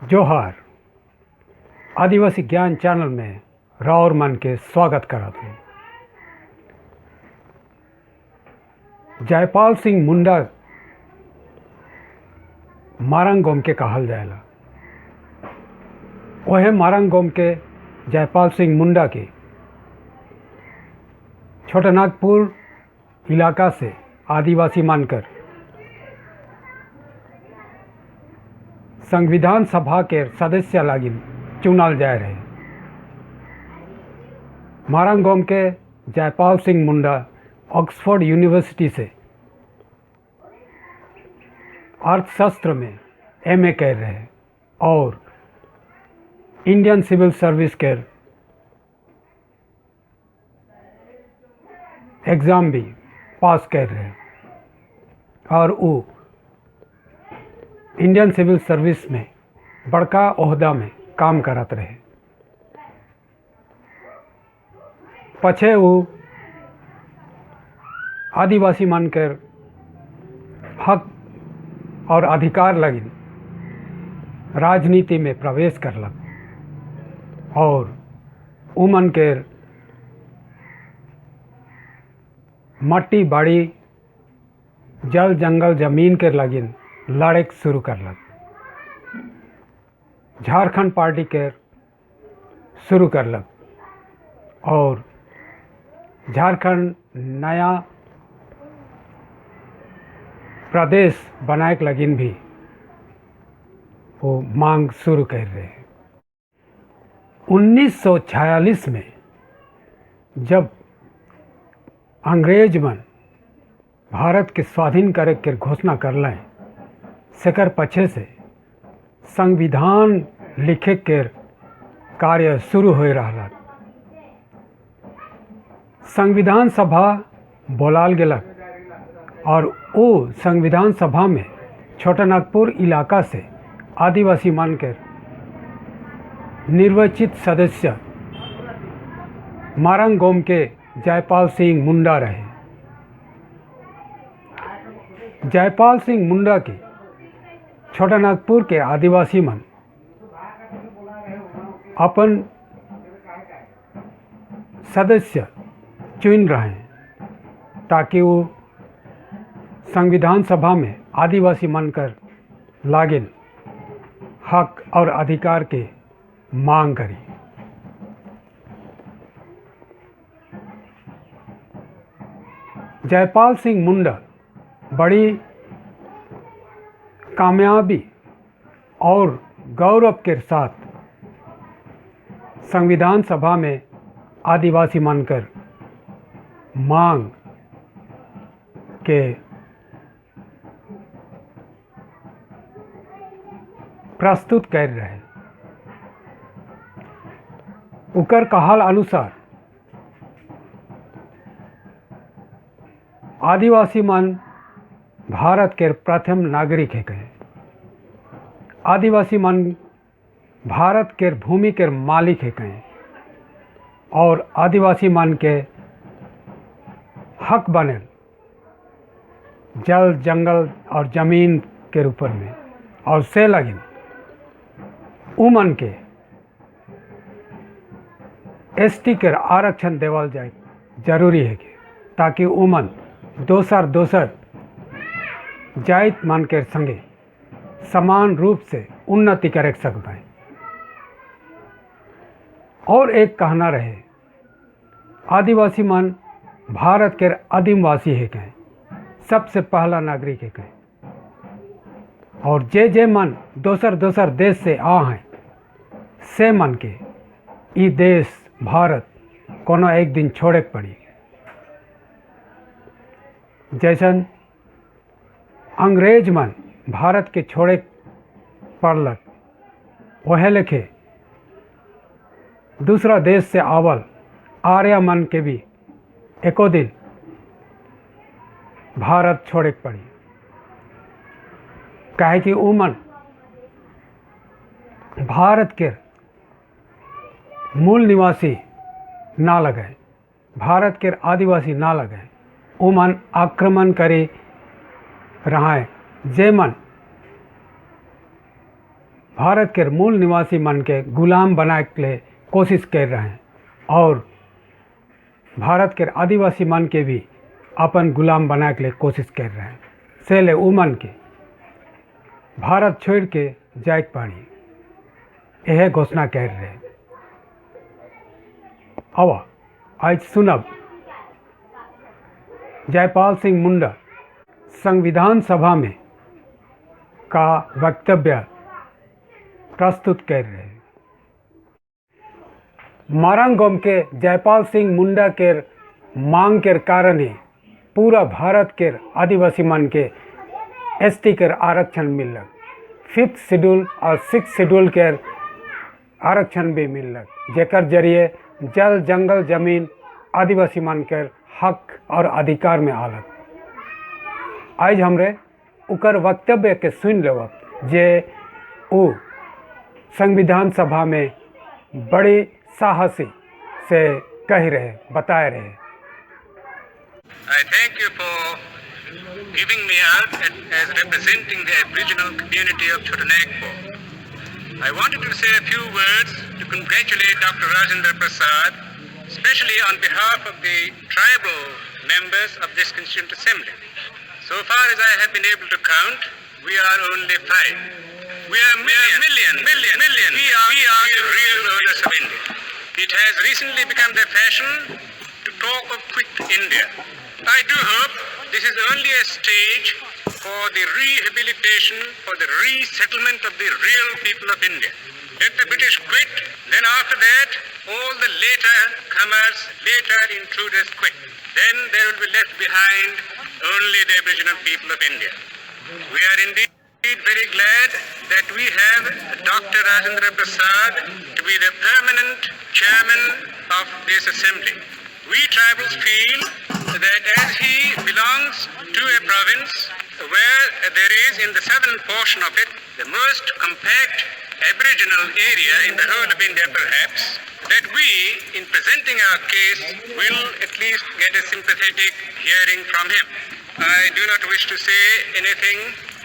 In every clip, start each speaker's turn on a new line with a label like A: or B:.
A: जोहार आदिवासी ज्ञान चैनल में राउर मन के स्वागत करत हूँ। जयपाल सिंह मुंडा मारंग गोम के कहल जाएला। वह मारंग गोम के जयपाल सिंह मुंडा के छोटानागपुर इलाका से आदिवासी मानकर संविधान सभा के सदस्य लागिन चुनाल जाए रहे। मारंग गोम के जयपाल सिंह मुंडा ऑक्सफोर्ड यूनिवर्सिटी से अर्थशास्त्र में एमए कर रहे और इंडियन सिविल सर्विस के एग्ज़ाम भी पास कर रहे और वो इंडियन सिविल सर्विस में बड़का ओहदा में काम करत रहे। पछे वो आदिवासी मानकर हक और अधिकार लगी राजनीति में प्रवेश करलक और उमन के मट्टी बाड़ी जल जंगल जमीन के लगिन लड़े शुरू करलक। झारखंड पार्टी के शुरू करलक और झारखंड नया प्रदेश बनाए के लगिन भी वो मांग शुरू कर रहे हैं। 1946 में जब अंग्रेज मन भारत के स्वाधीन करे के घोषणा करलें, सेकर पछे से संविधान लिखे के कार्य शुरू हो रहा। संविधान सभा बोलाल गेलक और वो संविधान सभा में छोटानागपुर इलाका से आदिवासी मानकर निर्वाचित सदस्य मारंग गोम के जयपाल सिंह मुंडा रहे। जयपाल सिंह मुंडा के छोटानागपुर के आदिवासी मन अपन सदस्य चुन रहे हैं ताकि वो संविधान सभा में आदिवासी मानकर लागिन हक और अधिकार के मांग करी। जयपाल सिंह मुंडा बड़ी कामयाबी और गौरव के साथ संविधान सभा में आदिवासी मानकर मांग के प्रस्तुत कर रहे। उकर कहल अनुसार आदिवासी मन भारत के प्रथम नागरिक है कहे। आदिवासी मन भारत के भूमि के मालिक है कहे और आदिवासी मन के हक बने जल जंगल और जमीन के ऊपर में और से लगिन उमन के एसटी के आरक्षण देवल जाए जरूरी है कि ताकि उमन दोसर जाइत मान के संगे समान रूप से उन्नति कर सकते हैं। और एक कहना रहे आदिवासी मन भारत के आदिमवासी है कहें, सबसे पहला नागरिक है कहें और जे मन दोसर देश से आ हैं से मन के ई देश भारत कोनो एक दिन छोड़े के पड़ी। जैसन अंग्रेज मन भारत के छोड़े पड़लक वह लेखे दूसरा देश से आवल आर्य मन के भी एको दिन भारत छोड़े पड़ी। काहे कि उमन भारत के मूल निवासी ना लगे, भारत के आदिवासी ना लगे, उमन आक्रमण करे रहा जे मन भारत के मूल निवासी मन के गुलाम बनाए के लिए कोशिश कर रहे हैं और भारत के आदिवासी मन के भी अपन गुलाम बनाए के लिए कोशिश कर रहे हैं। सेले उमन के भारत छोड़ के जाए पानी यह घोषणा कर रहे। अब आज सुनब जयपाल सिंह मुंडा संविधान सभा में का वक्तव्य प्रस्तुत कर रहे। मारंगम के जयपाल सिंह मुंडा के मांग के कारण ही पूरा भारत के आदिवासी मन के एसटी के आरक्षण मिलक, 5th शेड्यूल और 6th शेड्यूल के आरक्षण भी मिलक, जेकर जरिए जल जंगल जमीन आदिवासी मन के हक और अधिकार में आलक। आज हमरे उकर वक्तव्य के सुन लो जे वो संविधान सभा में बड़ी साहसी से कह रहे, बता रहे।
B: I thank you for giving me out as representing the Aboriginal community of Chotanagpur. I wanted to say a few words to congratulate Dr. Rajendra Prasad, especially on behalf of the tribal members of this Constituent Assembly. So far as I have been able to count, we are only 5. We are million. We are the real owners of India. It has recently become the fashion to talk of Quit India. I do hope this is only a stage for the rehabilitation, for the resettlement of the real people of India. Let the British quit, then after that, all the later comers, later intruders quit. Then there will be left behind only the Aboriginal people of India. We are indeed very glad that we have Dr. Rajendra Prasad to be the permanent chairman of this assembly. We tribals feel that as he belongs to a province where there is in the southern portion of it the most compact Aboriginal area in the whole of India perhaps, that we, in presenting our case, will at least get a sympathetic hearing from him. I do not wish to say anything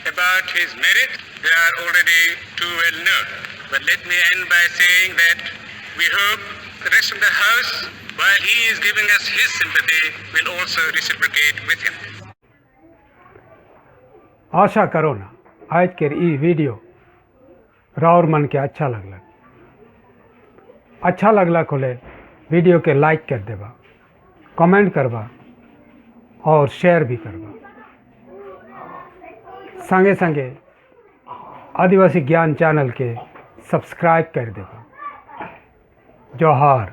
B: about his merit, they are already too well known. But let me end by saying that we hope the rest of the House, while he is giving us his sympathy, will also reciprocate with him.
A: आशा करो ना आज के ई video राउर मन के अच्छा लगला खोले वीडियो के लाइक कर देबा, कमेंट करबा और शेयर भी करबा। संगे संगे आदिवासी ज्ञान चैनल के सब्सक्राइब कर देबा। जोहार।